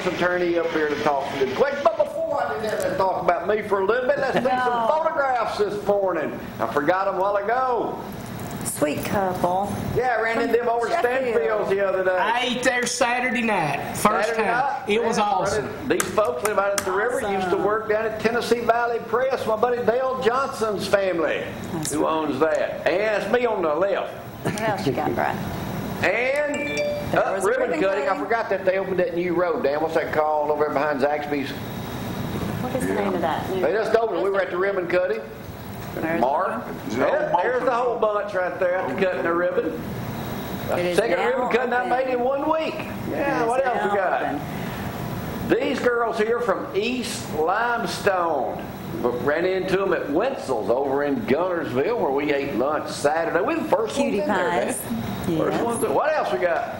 U.S. Attorney up here to talk some good questions. But before I do that, let's talk about me for a little bit. Let's see some photographs this morning. I forgot them a while ago. Sweet couple. Yeah, I ran into them over Stanfield's the other day. I ate there Saturday night. First time. It was awesome. These folks live out at the river. Used to work down at Tennessee Valley Press. My buddy Dale Johnson's family who owns that. And it's me on the left. What else you got, Brad? And ribbon cutting. I forgot that they opened that new road, Dan. What's that called over there behind Zaxby's? What is the name of that? They just opened it. We were at the ribbon cutting. Mark. There's the whole bunch right there after cutting the ribbon. Second ribbon cutting I made in 1 week. Yeah, what else we got? These girls here from East Limestone. Ran into them at Wenzel's over in Gunnersville where we ate lunch Saturday. We were the first ones in there. First ones. What else we got?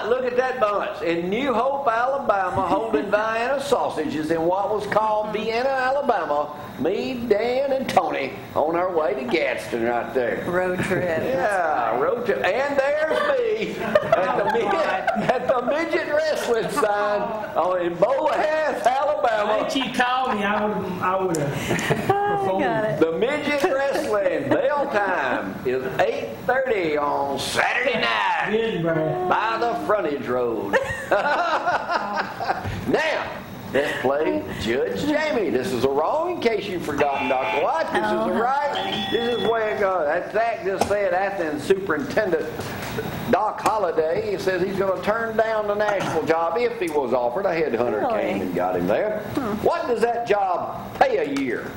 Look at that bunch. In New Hope, Alabama, holding Vienna sausages in what was called Vienna, Alabama. Me, Dan, and Tony on our way to Gadsden right there. Road trip. Yeah, road trip. And there's me at the midget wrestling sign in Boaz, Alabama. If you called me, I would have performed. The midget wrestling bell time is 8:30 on Saturday night. Good, Brad. By the frontage road. Now, let's play Judge Jamie. This is a wrong in case you've forgotten, Dr. White. This is a right. This is where it goes. That's Zach just said Athens Superintendent Doc Holliday. He says he's going to turn down the national job if he was offered. A headhunter came and got him there. What does that job pay a year?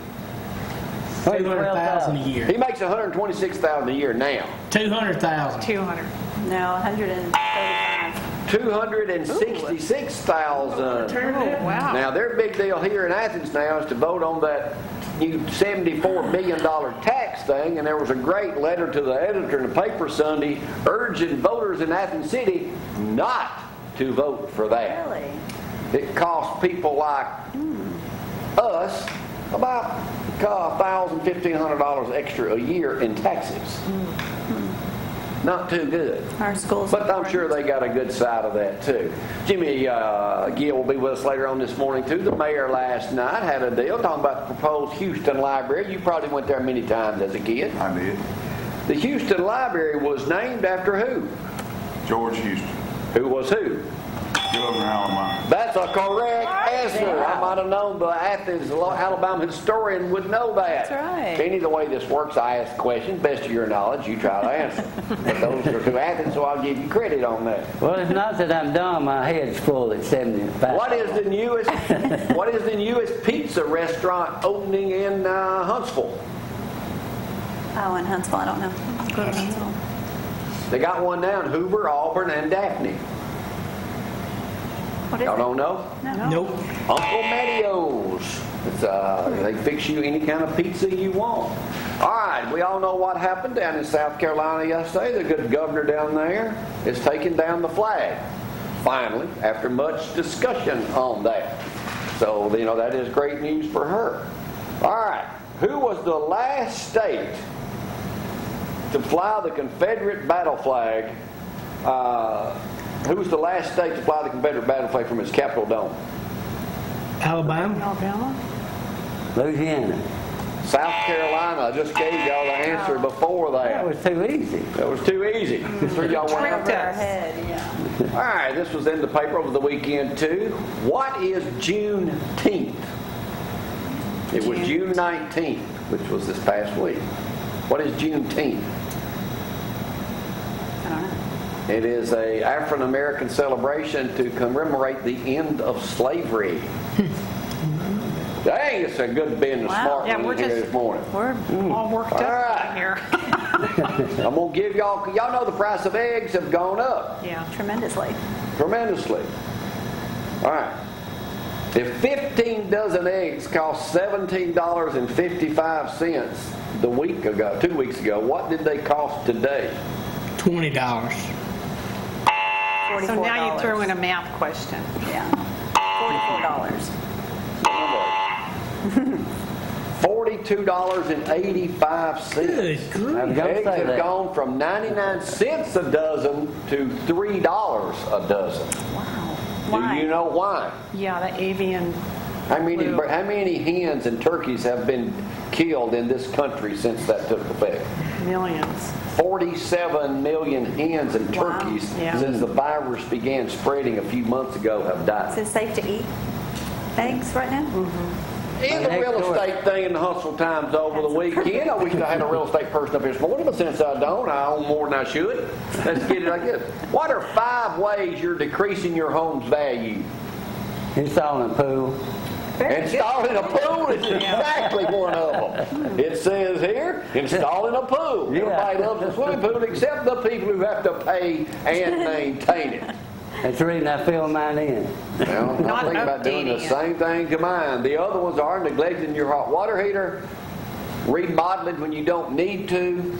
$200,000 a year. He makes $126,000 a year now. $200,000. 200. No, 135. $266,000. Wow. Now their big deal here in Athens now is to vote on that new $74 billion tax thing, and there was a great letter to the editor in the paper Sunday urging voters in Athens City not to vote for that. Really? It costs people like us about $1,000, $1,500 extra a year in taxes. Not too good. Our schools. But I'm sure they got a good side of that too. Jimmy Gill will be with us later on this morning too. The mayor last night had a deal talking about the proposed Houston Library. You probably went there many times as a kid. I did. The Houston Library was named after who? George Houston. Who was who? Governor Alabama. That's a correct answer. I might have known the Athens, Alabama historian would know that. That's right. Any of the way this works, I ask questions, best of your knowledge, you try to answer. But those are to Athens, so I'll give you credit on that. Well, it's not that I'm dumb. My head's full at 75. What is the newest pizza restaurant opening in Huntsville? Oh, in Huntsville, I don't know. Go to Huntsville. They got one now in Hoover, Auburn, and Daphne. What is Y'all it? don't know? No. Nope. Uncle Mario's. They fix you any kind of pizza you want. All right, we all know what happened down in South Carolina yesterday. The good governor down there is taking down the flag. Finally, after much discussion on that. So, that is great news for her. All right, who was the last state to fly the Confederate battle flag? Who was the last state to fly the Confederate battle flag from its Capitol dome? Alabama. Alabama? Louisiana. South Carolina. I just gave y'all the answer before that. That was too easy. That was too easy. Three y'all went out Over our there. head, yeah. All right, this was in the paper over the weekend too. What is Juneteenth? It was June 19th, which was this past week. What is Juneteenth? I don't know. It is a African American celebration to commemorate the end of slavery. Dang, it's a good being a smart Yeah, one here this morning. We're All worked up right. here. I'm gonna give y'all know the price of eggs have gone up Yeah. tremendously. tremendously. All right. If 15 dozen eggs cost $17.55 2 weeks ago, what did they cost today? $20. $44. So now you threw in a math question. Yeah. $44. $42.85. Good grief. Eggs have gone from 99 cents a dozen to $3 a dozen. Wow. Why? Do you know why? Yeah, the avian. How many flu. hens and turkeys have been killed in this country since that took effect? Millions. 47 million hens and Wow. turkeys Yeah. since the virus began spreading a few months ago have Is died. it safe to eat eggs right now? In the real estate thing in the hustle times over the weekend, I wish I had a real estate person up here this morning, but since I don't, I own more than I should. Let's get it like this. What are 5 ways you're decreasing your home's value? Installing a pool. Installing a pool is exactly one of them. It says here, installing a pool. Yeah. Everybody loves a swimming pool except the people who have to pay and maintain it. That's the reason I fill mine in. Well, I'm Not thinking about doing the updating it. same thing to mine. The other ones are neglecting your hot water heater, remodeling when you don't need to,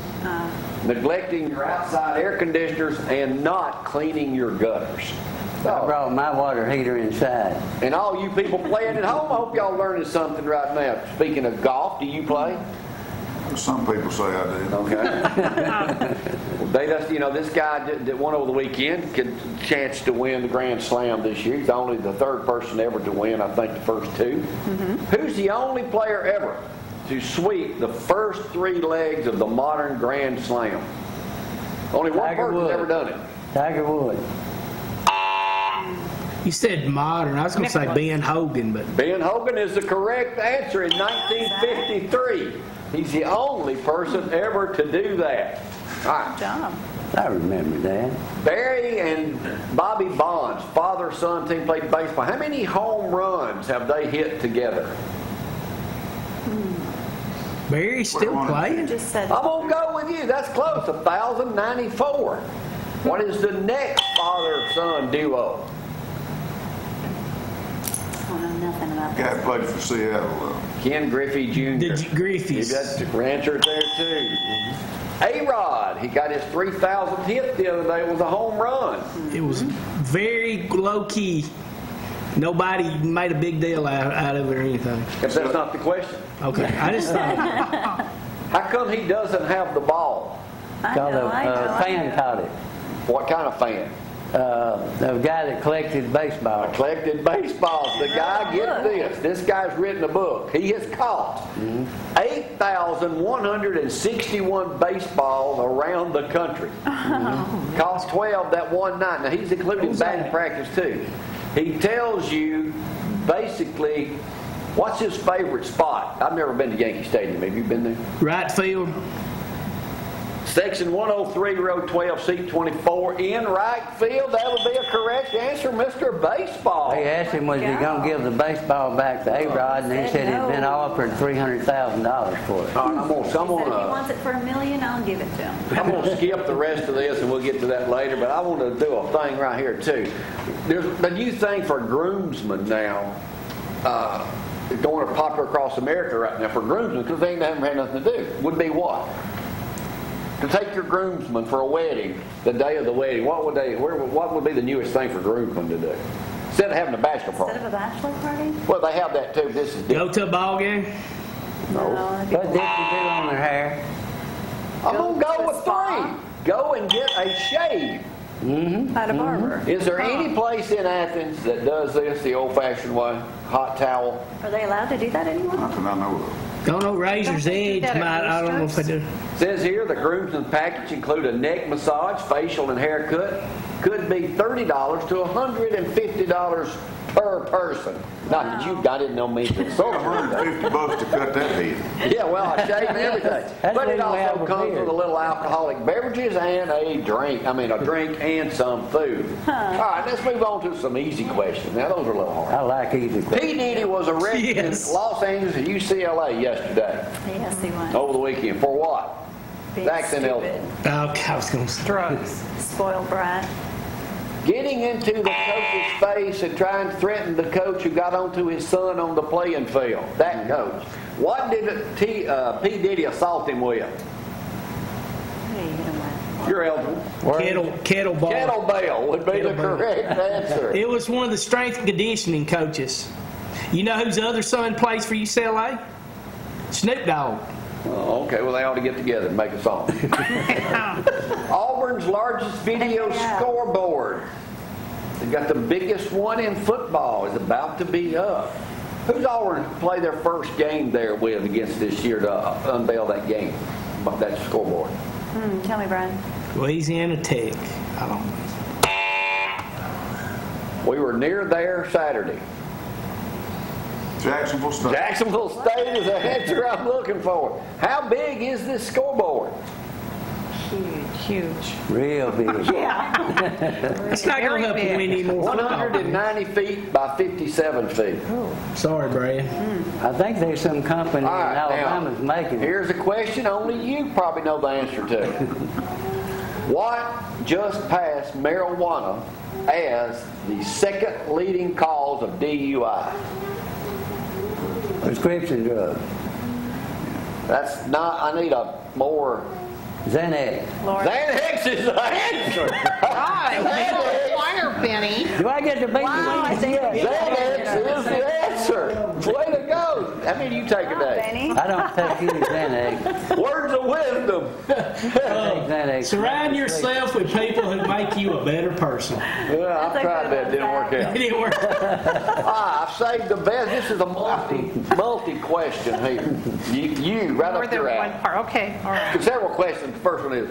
neglecting your outside air conditioners, and not cleaning your gutters. I brought my water heater inside. And all you people playing at home, I hope y'all learning something right now. Speaking of golf, do you play? Some people say I do. Okay. They just, this guy that won over the weekend could chance to win the Grand Slam this year. He's only the 3rd person ever to win, I think, the first 2. Who's the only player ever to sweep the first 3 legs of the modern Grand Slam? Only one Tiger person's Woods. ever done it. Tiger Woods. You said modern. I was going to say Ben Hogan, but Ben Hogan is the correct answer in 1953. He's the only person ever to do that. All right. Good job. I remember that. Barry and Bobby Bonds, father-son team, played baseball. How many home runs have they hit together? Barry's still What? You playing. just said I'm going to go with you. That's close. 1,094. What is the next father-son duo? I don't know nothing about Guy this. played for Seattle. Ken Griffey Jr. The Griffey's. That's the rancher there, too. A-Rod, he got his 3,000th hit the other day. It was a home run. It was very low key. Nobody made a big deal out of it or anything. If that's not the question. Okay, I just thought How come he doesn't have the ball? I Called know, a I know. fan caught it. What kind of fan? The guy that collected baseball. Collected baseballs. The guy, get this guy's written a book. He has caught 8,161 baseballs around the country. Caught 12 that one night. Now, he's including batting practice, too. He tells you, basically, what's his favorite spot? I've never been to Yankee Stadium. Have you been there? right field. Section 103, row 12, seat 24, in right field. That would be a correct answer, Mr. Baseball. They asked him, was he going to give the baseball back to A-Rod, and he said he'd been offered $300,000 for it. All right, I'm He said if he gonna wants it for $1 million, I'll give it to him. I'm going to skip the rest of this, and we'll get to that later, but I want to do a thing right here, too. There's a new thing for groomsmen now, going popular across America right now for groomsmen, because they haven't had nothing to do, would be what? To take your groomsmen for a wedding, the day of the wedding, what would be the newest thing for groomsmen to do? Instead of having a bachelor Instead party. of a bachelor party? Well, they have that, too. This is Go different. to a ball game. No. that'd be What did you do on their hair? I'm going to Go to go a with spa. 3. Go and get a shave. At a barber. Is there any place in Athens that does this the old-fashioned way? Hot towel? Are they allowed to do that anymore? Nothing I know of. Don't know Razor's Don't they do Edge. that at I don't know if I do. Says here the groomsmen package include a neck massage, facial, and haircut. Could be $30 to $150 per person. Not that you, I didn't know me. So $150 to cut that head. Yeah, well, I shaved and everything. But it when we have also a comes beard. with a little alcoholic beverages and a drink. A drink and some food. All right, let's move on to some easy questions. Now, those are a little hard. I like easy questions. P. Diddy was arrested Yes. in Los Angeles and UCLA yesterday, Yes, he was. over the weekend. For what? Being Jackson stupid. Oh, I was going to say. Drugs. Spoiled brat. Getting into the coach's face and trying to threaten the coach who got onto his son on the playing field. That coach. What did P. Diddy assault him with? Hey, you know what? You're eligible. Kettlebell. Kettlebell would be the Kettlebell. correct answer. It was one of the strength and conditioning coaches. You know whose other son plays for UCLA? Snoop Dogg. Oh, okay, well, they ought to get together and make a song. Auburn's largest video Yeah. scoreboard They got the biggest one in football is about to be up. Who's Auburn play their first game there with against this year to unveil that game, that scoreboard? Tell me, Brian. Louisiana Tech. I don't know. We were near there Saturday. Jacksonville State. Jacksonville State is the answer I'm looking for. How big is this scoreboard? Huge. Real big. Yeah. It's not going to help you win any more football. 190 feet by 57 feet. Sorry, Brad. I think there's some company in All right, Alabama's now, making it. here's a question only you probably know the answer to. What just passed marijuana as the second leading cause of DUI? Prescription drug. That's not, I need a more... Xanax. Xanax is the answer. Wire, Benny. Do I get to beat Wow, you? Xanax is the answer. Way to go. How many do you take a day? Benny. I don't take any Xanax. Words of wisdom. Xanax. Surround yourself with people who make you a better person. Yeah, I've That's a tried good that. one, Didn't work It out. didn't work. I've saved the best. This is a multi question here. You right More up than your one alley. part. Okay, all right. Several questions. The first one is,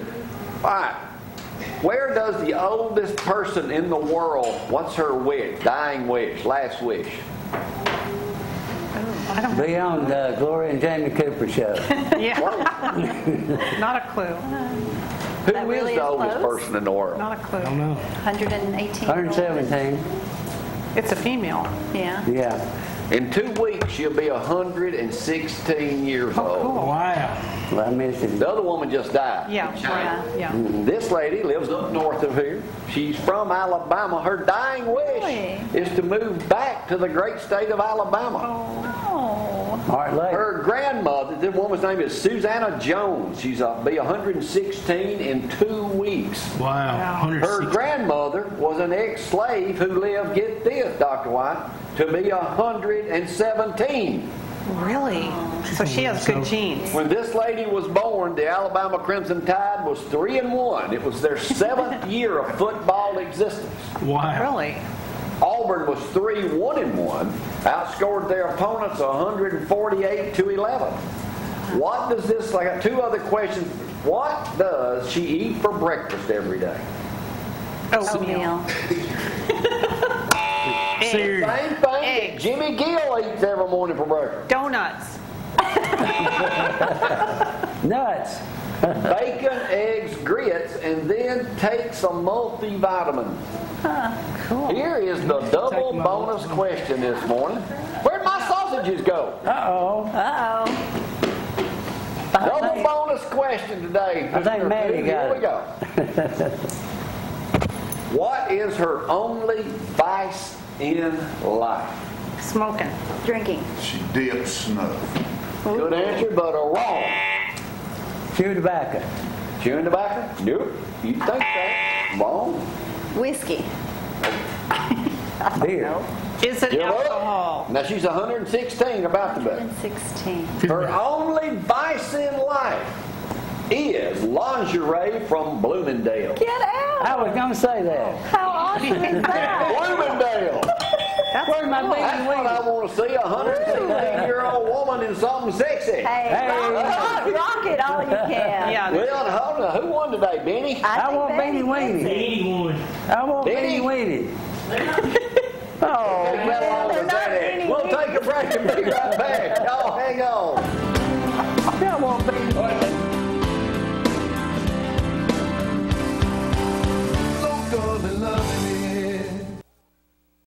all right, where does the oldest person in the world, what's her wish, dying wish, last wish? I don't Be on the Gloria and Jamie Cooper show. Yeah. Not a clue. Who That is really the is oldest close. person in the world? Not a I clue. don't know. 118. 117. It's a female. Yeah. Yeah. In 2 weeks, she'll be 116 years old. cool. Wow. Well, I missed it. The other woman just died. Yeah, right. Yeah. This lady lives up north of here. She's from Alabama. Her dying wish Really? is to move back to the great state of Alabama. Oh. Smart lady. Her grandmother, the woman's name is Susanna Jones. She's be 116 in 2 weeks. Wow. Her 160. grandmother was an ex-slave who lived, get this, Dr. White, to be 117. Really? So she has good genes. When this lady was born, the Alabama Crimson Tide was 3-1. It was their 7th year of football existence. Wow. Really? Auburn was 3-1-1, outscored their opponents 148-11. What does this? I got 2 other questions. What does she eat for breakfast every day? Oatmeal. Cereal. Same thing that Eggs. Jimmy Gill eats every morning for breakfast. Donuts. Nuts. Bacon, eggs, grits, and then take some multivitamins. Cool. Here is the double my bonus question this morning. Where'd my sausages go? Uh-oh. Uh-oh. Double bonus question today. I think Mr. Mary Pugh. got Here we go. What is her only vice in life? Smoking. Drinking. She dips snuff. Good answer, but a wrong. Chew tobacco. Chewing tobacco? Nope. You think that? Wrong. Whiskey. Beer. Is it Give up. alcohol? Now she's 116, about to be. 116. Her only vice in life is lingerie from Bloomingdale. Get out. I was going to say that. How awesome is that? Bloomingdale. Where's my That's what I want to see, a 116-year-old woman in something sexy. Hey, rock it all you can. Yeah. Well, hold on. Who won today, Benny? I want think Beanie Betty Weenie. 81. I want Benny. Beanie Weenie. Oh, Take that long they're as not that is. Benny We'll take a break and be